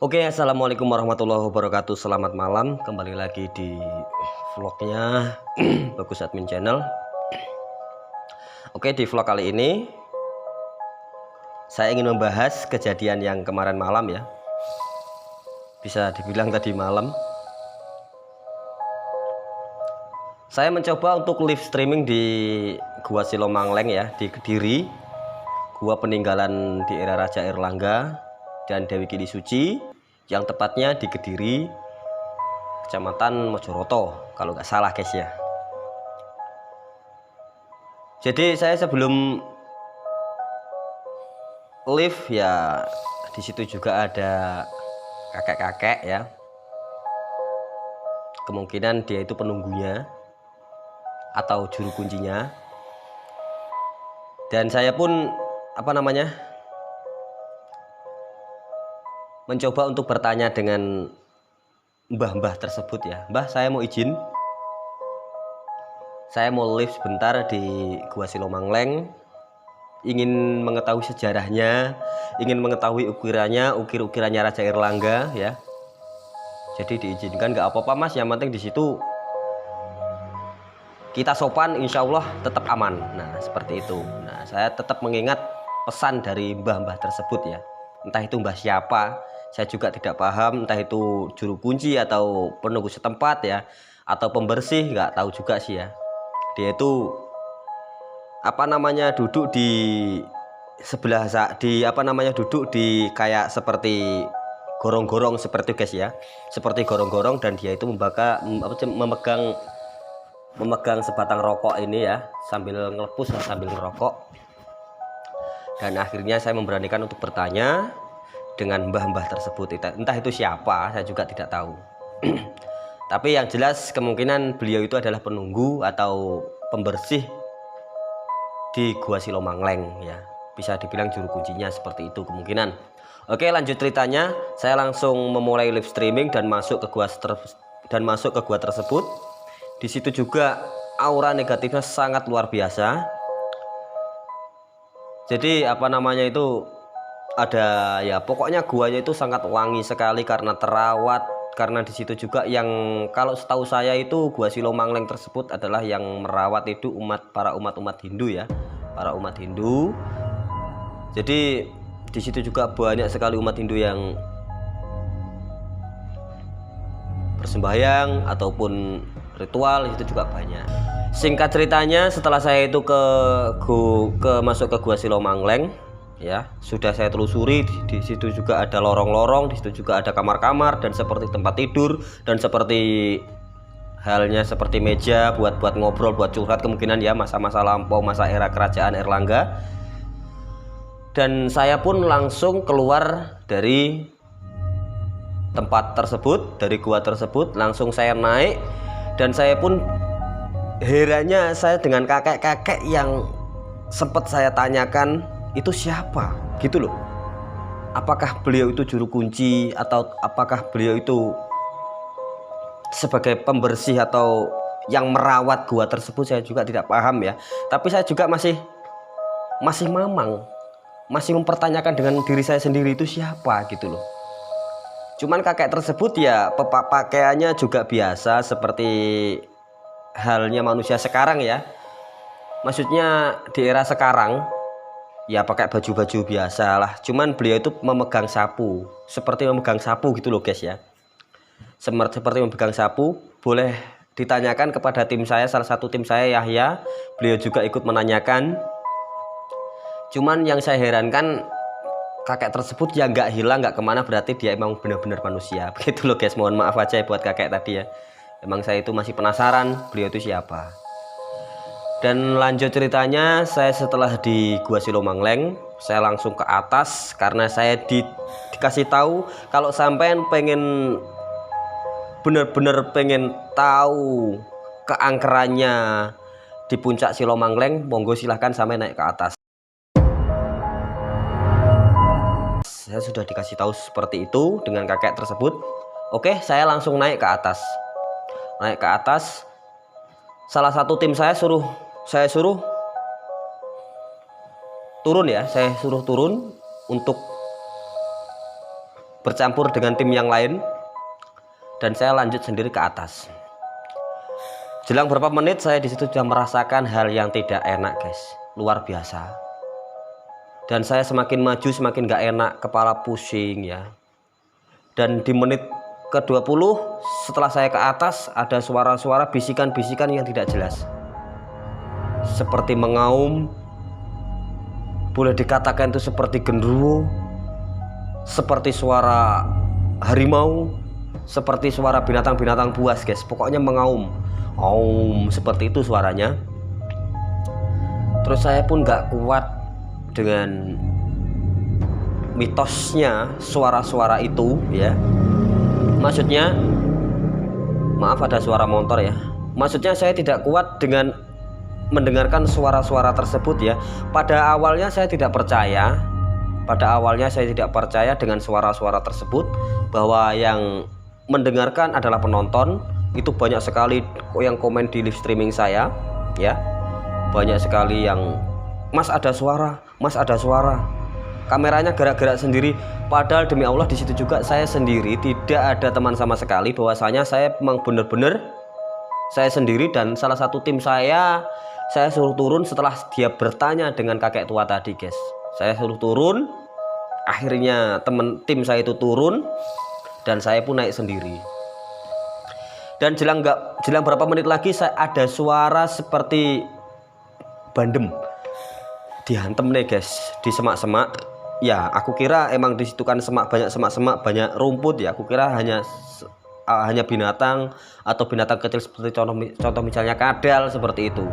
Oke, assalamualaikum warahmatullahi wabarakatuh. Selamat malam, kembali lagi di vlognya Bagus Admin Channel. Oke, di vlog kali ini saya ingin membahas kejadian yang kemarin malam ya. Bisa dibilang tadi malam. Saya mencoba untuk live streaming di Gua Silomangleng ya, di Kediri. Gua peninggalan di era Raja Airlangga dan Dewi Kili Suci, yang tepatnya di Kediri, Kecamatan Mojoroto, kalau nggak salah guys ya. Jadi saya sebelum live ya, di situ juga ada kakek-kakek ya. Kemungkinan dia itu penunggunya atau juru kuncinya. Dan saya pun mencoba untuk bertanya dengan mbah-mbah tersebut ya. Mbah, saya mau izin, saya mau live sebentar di Gua Silomangleng, ingin mengetahui sejarahnya, ingin mengetahui ukir-ukirannya Raja Airlangga ya. Jadi diizinkan, nggak apa-apa mas, yang penting di situ kita sopan, insya Allah tetap aman. Nah seperti itu. Nah saya tetap mengingat pesan dari mbah-mbah tersebut ya. Entah itu mbah siapa, saya juga tidak paham. Entah itu juru kunci atau penunggu setempat ya, atau pembersih, nggak tahu juga sih ya. Dia itu duduk di sebelah duduk di kayak seperti gorong-gorong seperti guys ya, seperti gorong-gorong, dan dia itu memegang sebatang rokok ini ya, sambil ngelepus sambil ngerokok. Dan akhirnya saya memberanikan untuk bertanya dengan mbah-mbah tersebut. Entah itu siapa, saya juga tidak tahu. Tapi yang jelas kemungkinan beliau itu adalah penunggu atau pembersih di Gua Silomangleng ya, bisa dibilang juru kuncinya, seperti itu kemungkinan. Oke, lanjut ceritanya. Saya langsung memulai live streaming dan masuk ke gua tersebut. Di situ juga aura negatifnya sangat luar biasa. Jadi ada ya, pokoknya guanya itu sangat wangi sekali karena terawat. Karena di situ juga yang, kalau setahu saya itu Gua Silomangleng tersebut adalah yang merawat itu para umat Hindu ya, para umat Hindu. Jadi di situ juga banyak sekali umat Hindu yang bersembahyang ataupun ritual, itu juga banyak. Singkat ceritanya, setelah saya itu masuk ke Gua Silomangleng ya, sudah saya telusuri. Di situ juga ada lorong-lorong, di situ juga ada kamar-kamar dan seperti tempat tidur, dan seperti halnya seperti meja buat ngobrol, buat curhat kemungkinan ya, masa-masa lampau, masa era kerajaan Airlangga. Dan saya pun langsung keluar dari tempat tersebut, dari gua tersebut, langsung saya naik. Dan saya pun herannya saya dengan kakek-kakek yang sempat saya tanyakan itu siapa gitu loh. Apakah beliau itu juru kunci atau apakah beliau itu sebagai pembersih atau yang merawat gua tersebut, saya juga tidak paham ya. Tapi saya juga masih mamang, masih mempertanyakan dengan diri saya sendiri, itu siapa gitu loh. Cuman kakek tersebut ya pakaiannya juga biasa seperti halnya manusia sekarang ya. Maksudnya di era sekarang ya pakai baju-baju biasa lah. Cuman beliau itu memegang sapu, seperti memegang sapu gitu loh guys ya. Seperti memegang sapu. Boleh ditanyakan kepada tim saya, salah satu tim saya Yahya, beliau juga ikut menanyakan. Cuman yang saya herankan, kakek tersebut ya nggak hilang, nggak kemana, berarti dia emang benar-benar manusia begitu loh guys. Mohon maaf aja buat kakek tadi ya, emang saya itu masih penasaran beliau itu siapa. Dan lanjut ceritanya, saya setelah di Gua Silomangleng, saya langsung ke atas karena saya dikasih tahu kalau sampean benar-benar pengen tahu keangkerannya di puncak Silomangleng, monggo silahkan sampai naik ke atas. Saya sudah dikasih tahu seperti itu dengan kakek tersebut. Oke, saya langsung naik ke atas. Salah satu tim saya suruh turun ya, saya suruh turun untuk bercampur dengan tim yang lain dan saya lanjut sendiri ke atas. Jelang berapa menit saya di situ sudah merasakan hal yang tidak enak guys, luar biasa. Dan saya semakin maju semakin gak enak, kepala pusing ya. Dan di menit ke-20 setelah saya ke atas ada suara-suara bisikan-bisikan yang tidak jelas, seperti mengaum, boleh dikatakan itu seperti genderuwo, seperti suara harimau, seperti suara binatang-binatang buas guys. Pokoknya mengaum, seperti itu suaranya. Terus saya pun gak kuat dengan mitosnya suara-suara itu ya. Maksudnya, maaf ada suara motor ya. Maksudnya saya tidak kuat dengan mendengarkan suara-suara tersebut ya. Pada awalnya saya tidak percaya. Pada awalnya saya tidak percaya dengan suara-suara tersebut, bahwa yang mendengarkan adalah penonton. Itu banyak sekali yang komen di live streaming saya ya. Banyak sekali yang, Mas ada suara, Mas ada suara. Kameranya gerak-gerak sendiri, padahal demi Allah di situ juga saya sendiri, tidak ada teman sama sekali. Bahwasanya saya memang benar-benar saya sendiri, dan salah satu tim saya suruh turun setelah dia bertanya dengan kakek tua tadi guys. Saya suruh turun, akhirnya tim saya itu turun dan saya pun naik sendiri. Dan jelang berapa menit lagi ada suara seperti bandem dihantem nih guys, di semak-semak. Ya aku kira emang di situ kan banyak semak-semak, banyak rumput ya. Aku kira hanya binatang atau binatang kecil seperti contoh misalnya kadal seperti itu.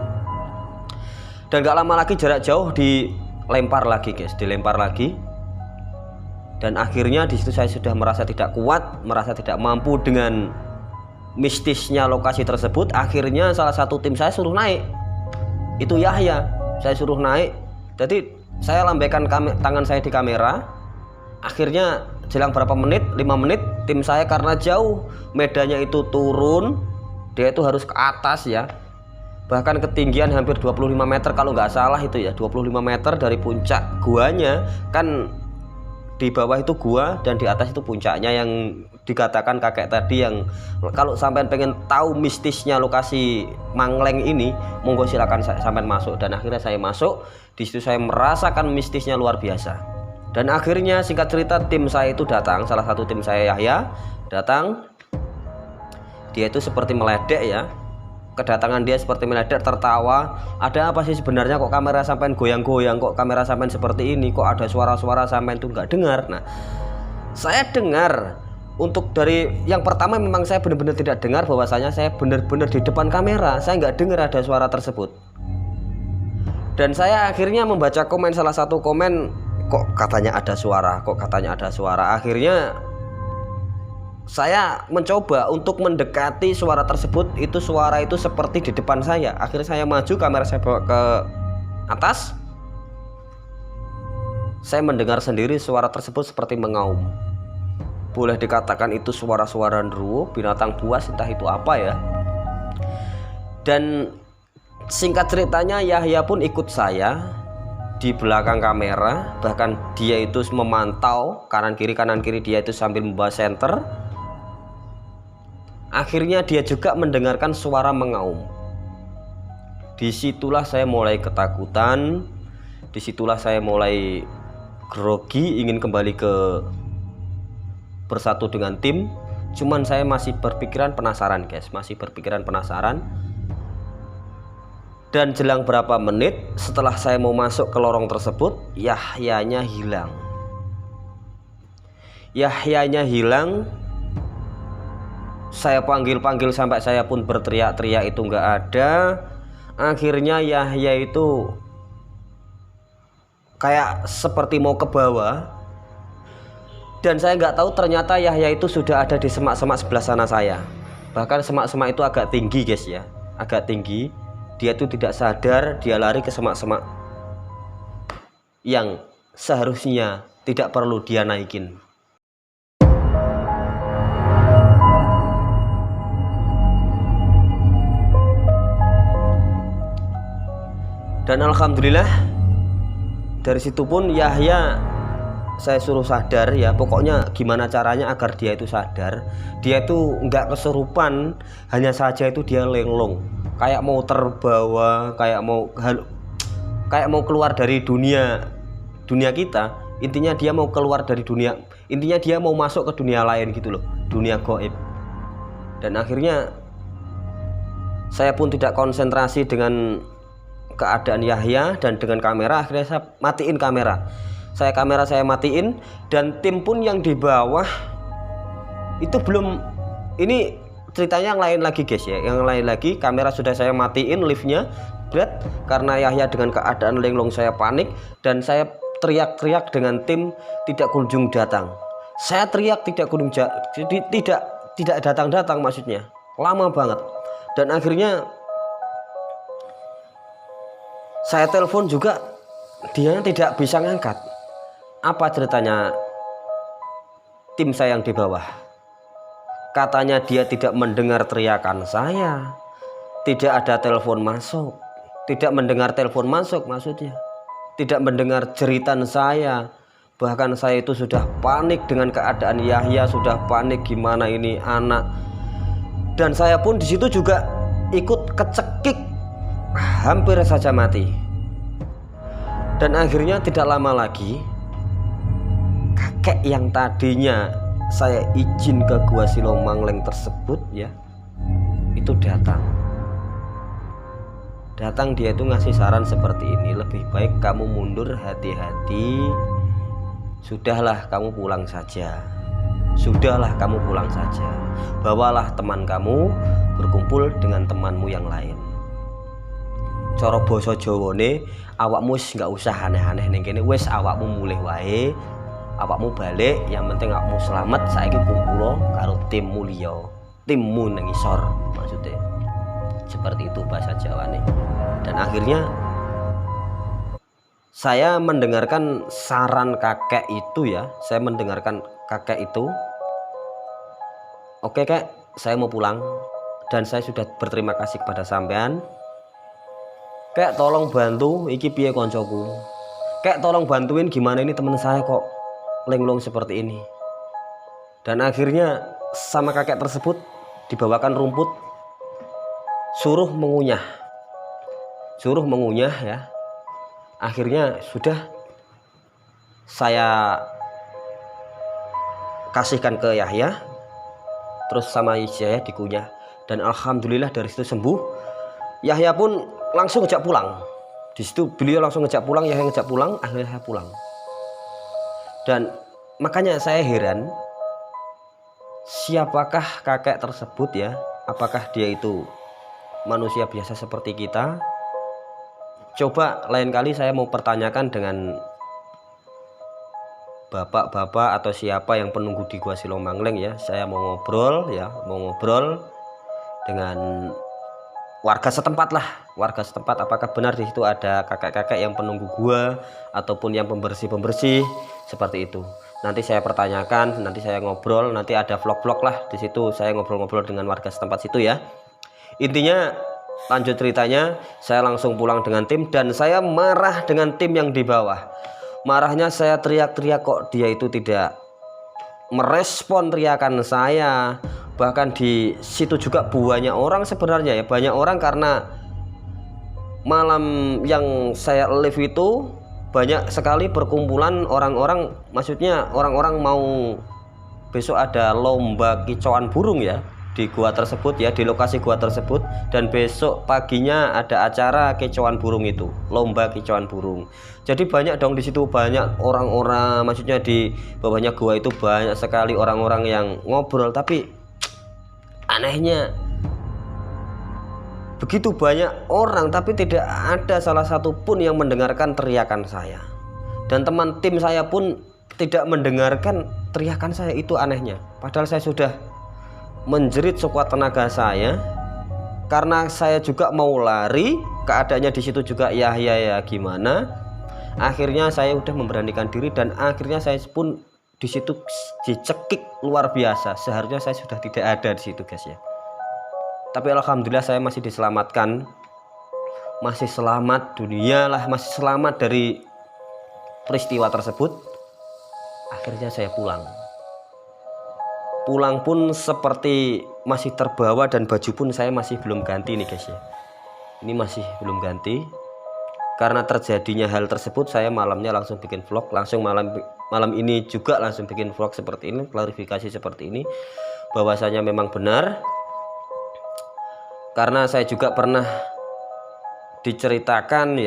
Dan gak lama lagi jarak jauh dilempar lagi guys, dilempar lagi. Dan akhirnya di situ saya sudah merasa tidak kuat, merasa tidak mampu dengan mistisnya lokasi tersebut. Akhirnya salah satu tim saya suruh naik, itu Yahya, saya suruh naik. Jadi saya lambaikan tangan saya di kamera. Akhirnya jelang berapa menit, 5 menit, tim saya karena jauh medannya itu turun, dia itu harus ke atas ya. Bahkan ketinggian hampir 25 meter kalau nggak salah itu ya, 25 meter dari puncak guanya. Kan di bawah itu gua dan di atas itu puncaknya yang dikatakan kakek tadi. Yang kalau sampean pengen tahu mistisnya lokasi Mangleng ini, monggo silakan sampean masuk. Dan akhirnya saya masuk. Di situ saya merasakan mistisnya luar biasa. Dan akhirnya singkat cerita tim saya itu datang, salah satu tim saya Yahya datang. Dia itu seperti meledek ya. Kedatangan dia seperti meledek, tertawa. Ada apa sih sebenarnya, kok kamera sampean goyang-goyang, kok kamera sampean seperti ini, kok ada suara-suara sampean tuh nggak dengar. Nah, saya dengar. Untuk dari yang pertama memang saya benar-benar tidak dengar, bahwasanya saya benar-benar di depan kamera, saya nggak dengar ada suara tersebut. Dan saya akhirnya membaca komen, salah satu komen, kok katanya ada suara, kok katanya ada suara. Akhirnya saya mencoba untuk mendekati suara tersebut. Itu suara itu seperti di depan saya. Akhirnya saya maju, kamera saya bawa ke atas. Saya mendengar sendiri suara tersebut seperti mengaum. Boleh dikatakan itu suara-suara genderuwo, binatang buas, entah itu apa ya. Dan singkat ceritanya Yahya pun ikut saya di belakang kamera. Bahkan dia itu memantau kanan kiri dia itu sambil membawa senter. Akhirnya dia juga mendengarkan suara mengaum. Disitulah saya mulai ketakutan. Disitulah saya mulai grogi, ingin kembali ke bersatu dengan tim. Cuman saya masih berpikiran penasaran guys, masih berpikiran penasaran. Dan jelang berapa menit setelah saya mau masuk ke lorong tersebut, Yahyanya hilang. Yahyanya hilang. Saya panggil-panggil sampai saya pun berteriak-teriak, itu nggak ada. Akhirnya Yahya itu kayak seperti mau ke bawah. Dan saya nggak tahu ternyata Yahya itu sudah ada di semak-semak sebelah sana saya. Bahkan semak-semak itu agak tinggi guys ya, agak tinggi. Dia itu tidak sadar, dia lari ke semak-semak yang seharusnya tidak perlu dia naikin. Dan alhamdulillah dari situ pun Yahya saya suruh sadar ya, pokoknya gimana caranya agar dia itu sadar, dia itu nggak kesurupan, hanya saja itu dia linglung, kayak mau terbawa, kayak mau keluar dari dunia kita. Intinya dia mau keluar dari dunia, intinya dia mau masuk ke dunia lain gitu loh, dunia gaib. Dan akhirnya saya pun tidak konsentrasi dengan keadaan Yahya dan dengan kamera, akhirnya saya matiin kamera. Saya matiin, dan tim pun yang di bawah itu belum, ini ceritanya yang lain lagi guys ya, yang lain lagi. Kamera sudah saya matiin, liftnya berat karena Yahya dengan keadaan linglung. Saya panik dan saya teriak-teriak dengan tim, tidak kunjung datang. Saya teriak tidak kunjung tidak datang maksudnya, lama banget. Dan akhirnya saya telepon juga, dia tidak bisa ngangkat. Apa ceritanya tim saya yang di bawah? Katanya dia tidak mendengar teriakan saya, tidak ada telepon masuk, tidak mendengar telepon masuk maksudnya, tidak mendengar jeritan saya. Bahkan saya itu sudah panik dengan keadaan Yahya, sudah panik gimana ini anak. Dan saya pun di situ juga ikut kecekik, hampir saja mati. Dan akhirnya tidak lama lagi, kakek yang tadinya saya izin ke Gua Silomangleng tersebut ya, itu datang. Dia itu ngasih saran seperti ini, lebih baik kamu mundur, hati-hati. Sudahlah kamu pulang saja. Bawalah teman kamu, berkumpul dengan temanmu yang lain. Cara basa Jawane, awakmu nggak usah aneh-aneh ning kene, wis awakmu mulih wae, awakmu balik, yang penting awakmu selamat. Saiki kumpulo karo timmu liya, timmu nang isor, maksudnya seperti itu bahasa Jawane. Dan akhirnya saya mendengarkan saran kakek itu ya, oke kek, saya mau pulang dan saya sudah berterima kasih kepada sampean. Kek tolong bantu, iki piye koncoku, kek tolong bantuin, gimana ini teman saya kok linglung seperti ini. Dan akhirnya sama kakek tersebut dibawakan rumput, suruh mengunyah ya. Akhirnya sudah saya kasihkan ke Yahya, terus sama Yahya dikunyah, dan alhamdulillah dari situ sembuh. Yahya pun langsung ngejak pulang. Di situ beliau langsung ngejak pulang, Yahya ngejak pulang, akhirnya saya pulang. Dan makanya saya heran, siapakah kakek tersebut ya? Apakah dia itu manusia biasa seperti kita? Coba lain kali saya mau pertanyakan dengan bapak-bapak atau siapa yang penunggu di Gua Silomangleng ya. Saya mau ngobrol dengan warga setempat apakah benar di situ ada kakek-kakek yang penunggu gua ataupun yang pembersih seperti itu. Nanti saya pertanyakan, nanti saya ngobrol, nanti ada vlog-vlog lah di situ, saya ngobrol-ngobrol dengan warga setempat situ ya. Intinya lanjut ceritanya, saya langsung pulang dengan tim dan saya marah dengan tim yang di bawah. Marahnya saya teriak-teriak, kok dia itu tidak merespon teriakan saya. Bahkan di situ juga banyak orang sebenarnya ya, banyak orang karena malam yang saya live itu banyak sekali berkumpulan orang-orang, maksudnya orang-orang mau besok ada lomba kicauan burung ya di gua tersebut ya, di lokasi gua tersebut, dan besok paginya ada acara kicauan burung itu, lomba kicauan burung. Jadi banyak dong di situ, banyak orang-orang, maksudnya di bawahnya gua itu banyak sekali orang-orang yang ngobrol. Tapi anehnya begitu banyak orang tapi tidak ada salah satu pun yang mendengarkan teriakan saya, dan teman tim saya pun tidak mendengarkan teriakan saya. Itu anehnya, padahal saya sudah menjerit sekuat tenaga saya karena saya juga mau lari, keadaannya di situ juga ya gimana. Akhirnya saya udah memberanikan diri dan akhirnya saya pun di situ dicekik luar biasa. Seharusnya saya sudah tidak ada di situ guys ya, tapi alhamdulillah saya masih diselamatkan, masih selamat dunia lah, masih selamat dari peristiwa tersebut. Akhirnya saya pulang. Pulang pun seperti masih terbawa, dan baju pun saya masih belum ganti nih guys ya. Ini masih belum ganti. Karena terjadinya hal tersebut, saya malamnya langsung bikin vlog, langsung malam ini juga langsung bikin vlog seperti ini, klarifikasi seperti ini, bahwasanya memang benar. Karena saya juga pernah diceritakan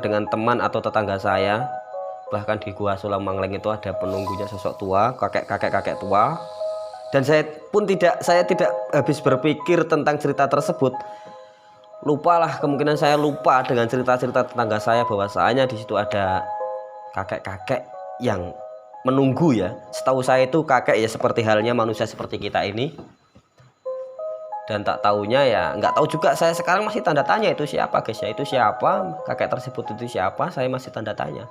dengan teman atau tetangga saya, bahkan di Gua Sulam Mangleng itu ada penunggunya sosok tua, kakek tua. Dan saya tidak habis berpikir tentang cerita tersebut. Lupalah, kemungkinan saya lupa dengan cerita-cerita tetangga saya bahwasanya di situ ada kakek-kakek yang menunggu ya. Setahu saya itu kakek ya seperti halnya manusia seperti kita ini. Dan tak tahunya ya nggak tahu juga, saya sekarang masih tanda tanya itu siapa guys ya, itu siapa, kakek tersebut itu siapa, saya masih tanda tanya.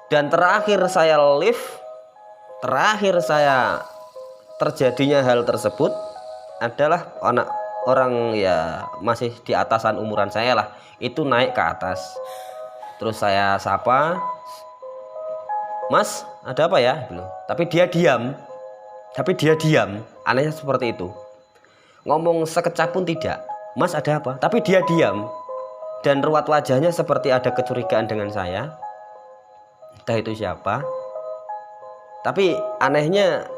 Dan terakhir saya terjadinya hal tersebut adalah orang ya masih di atasan umuran saya lah, itu naik ke atas. Terus saya sapa, "Mas, ada apa ya?" Tapi dia diam. Anehnya seperti itu. Ngomong sekecap pun tidak. "Mas, ada apa?" Tapi dia diam. Dan ruwet wajahnya seperti ada kecurigaan dengan saya. Entah itu siapa. Tapi anehnya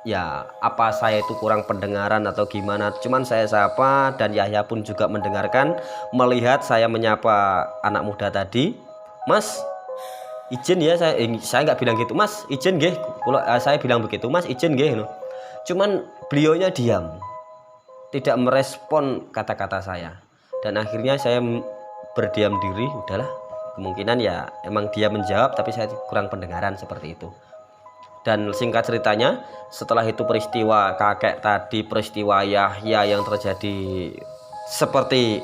ya, apa saya itu kurang pendengaran atau gimana, cuman saya sapa, dan Yahya pun juga mendengarkan, melihat saya menyapa anak muda tadi. "Mas, izin ya," saya nggak bilang gitu, "Mas, izin nggih." Kalau saya bilang begitu, "Mas, izin nggih." Cuman beliaunya diam, tidak merespon kata-kata saya. Dan akhirnya saya berdiam diri, udahlah, kemungkinan ya emang dia menjawab tapi saya kurang pendengaran seperti itu. Dan singkat ceritanya, setelah itu peristiwa kakek tadi, peristiwa Yahya yang terjadi seperti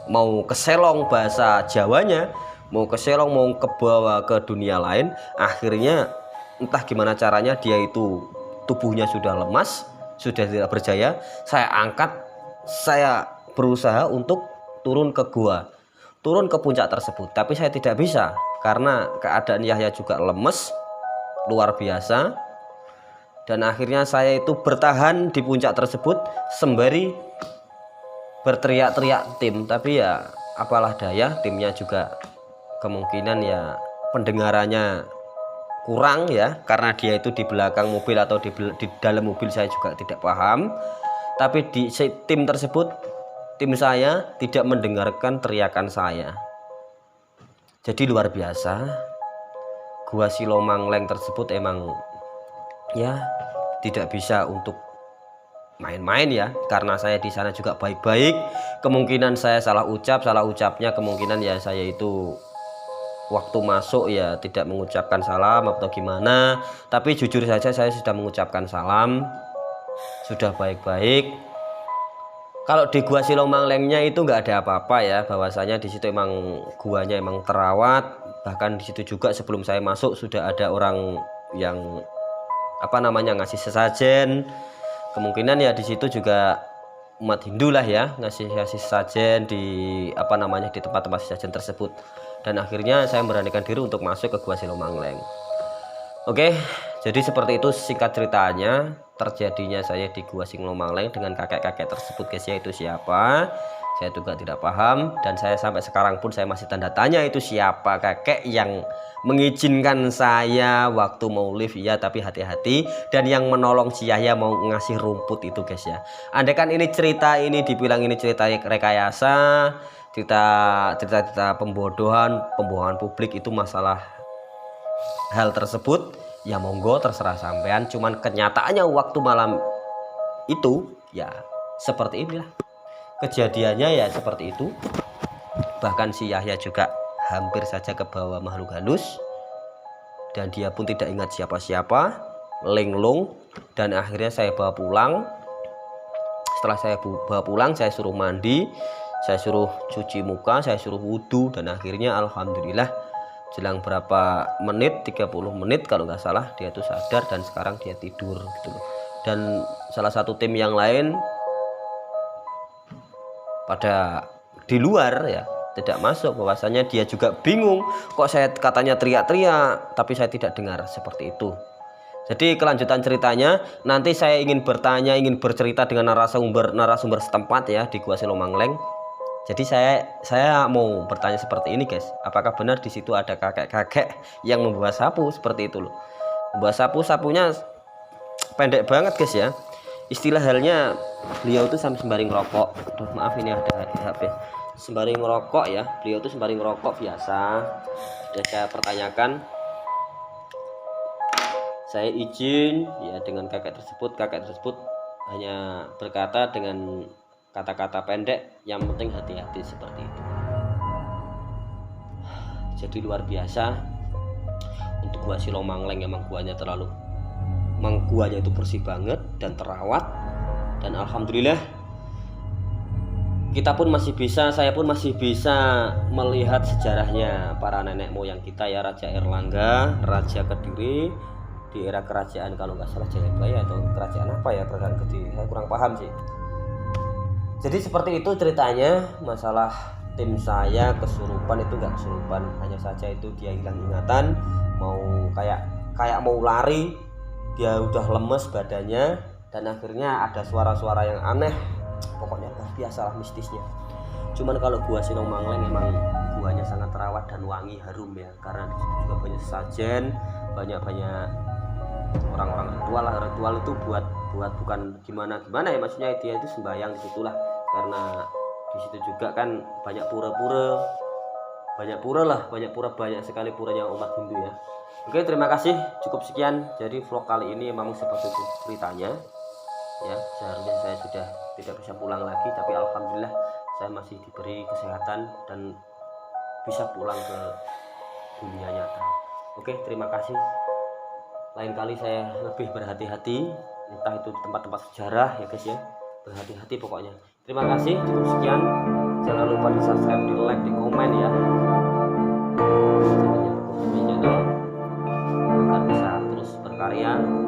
mau keselong bahasa Jawanya, mau keselong, mau kebawa ke dunia lain. Akhirnya entah gimana caranya, dia itu tubuhnya sudah lemas, sudah tidak berjaya. Saya angkat, saya berusaha untuk turun ke gua, turun ke puncak tersebut, tapi saya tidak bisa karena keadaan Yahya juga lemes luar biasa. Dan akhirnya saya itu bertahan di puncak tersebut sembari berteriak-teriak tim, tapi ya apalah daya, timnya juga kemungkinan ya pendengarannya kurang ya, karena dia itu di belakang mobil atau di dalam mobil, saya juga tidak paham. Tapi di tim tersebut, tim saya tidak mendengarkan teriakan saya. Jadi luar biasa, Gua Sulam Mangleng tersebut emang ya tidak bisa untuk main-main ya, karena saya di sana juga baik-baik. Kemungkinan saya salah ucapnya kemungkinan ya saya itu waktu masuk ya tidak mengucapkan salam atau gimana. Tapi jujur saja saya sudah mengucapkan salam, sudah baik-baik. Kalau di Gua Sulam Manglengnya itu nggak ada apa-apa ya, bahwasanya di situ emang guanya emang terawat. Bahkan di situ juga sebelum saya masuk sudah ada orang yang ngasih sesajen. Kemungkinan ya di situ juga umat Hindu lah ya, ngasih sesajen di di tempat-tempat sesajen tersebut. Dan akhirnya saya memberanikan diri untuk masuk ke Gua Sulam Mangleng. Oke, jadi seperti itu singkat ceritanya terjadinya saya di Gua Sulam Mangleng dengan kakek-kakek tersebut guys ya. Itu siapa? Saya juga tidak paham, dan saya sampai sekarang pun saya masih tanda tanya itu siapa kakek yang mengizinkan saya waktu mau live ya, tapi hati-hati, dan yang menolong si Yahya mau ngasih rumput itu guys ya. Andai kan ini cerita ini dibilang ini cerita rekayasa, cerita pembohongan publik, itu masalah hal tersebut ya monggo terserah sampean. Cuman kenyataannya waktu malam itu ya seperti inilah kejadiannya, ya seperti itu. Bahkan si Yahya juga hampir saja ke bawah makhluk halus, dan dia pun tidak ingat siapa-siapa, linglung. Dan akhirnya saya bawa pulang. Setelah saya bawa pulang, saya suruh mandi, saya suruh cuci muka, saya suruh wudhu, dan akhirnya alhamdulillah jelang berapa menit, 30 menit kalau nggak salah, dia tuh sadar dan sekarang dia tidur gitu loh. Dan salah satu tim yang lain pada di luar ya, tidak masuk, bahwasanya dia juga bingung, kok saya katanya teriak-teriak tapi saya tidak dengar, seperti itu. Jadi kelanjutan ceritanya nanti saya ingin bertanya, ingin bercerita dengan narasumber setempat ya di Gua Silomangleng. Jadi saya mau bertanya seperti ini guys, apakah benar di situ ada kakek-kakek yang membawa sapu seperti itu loh. Membawa sapunya pendek banget guys ya. Istilah halnya beliau itu sembari ngerokok. Aduh, maaf ini ada HP. Sembari ngerokok ya, beliau itu sembari ngerokok biasa. Sudah saya pertanyakan, saya izin ya dengan kakek tersebut hanya berkata dengan kata-kata pendek, yang penting hati-hati, seperti itu. Jadi luar biasa untuk Gua Silomangleng, emang guanya itu bersih banget dan terawat, dan alhamdulillah saya pun masih bisa melihat sejarahnya para nenek moyang kita ya, Raja Erlangga, Raja Kediri di era kerajaan kalau nggak salah Jayabaya atau kerajaan apa ya, kerajaan Kediri, saya kurang paham sih. Jadi seperti itu ceritanya. Masalah tim saya kesurupan itu nggak kesurupan, hanya saja itu dia hilang ingatan, mau kayak mau lari, dia udah lemes badannya, dan akhirnya ada suara-suara yang aneh, pokoknya biasalah mistisnya. Cuman kalau Gua Silomangleng emang guanya sangat terawat dan wangi, harum ya, karena disitu juga banyak sajen, banyak orang-orang ritual itu buat bukan gimana ya, maksudnya dia itu sembahyang di situlah, karena di situ juga kan banyak banyak sekali puranya umat Hindu ya. Oke, terima kasih, cukup sekian. Jadi vlog kali ini memang seperti itu ceritanya ya. Seharusnya saya sudah tidak bisa pulang lagi, tapi alhamdulillah saya masih diberi kesehatan dan bisa pulang ke dunia nyata. Oke, terima kasih. Lain kali saya lebih berhati-hati, entah itu di tempat-tempat sejarah ya guys ya, berhati-hati pokoknya. Terima kasih, cukup sekian. Jangan lupa di subscribe, di like, di komen ya, channel agar bisa terus berkarya.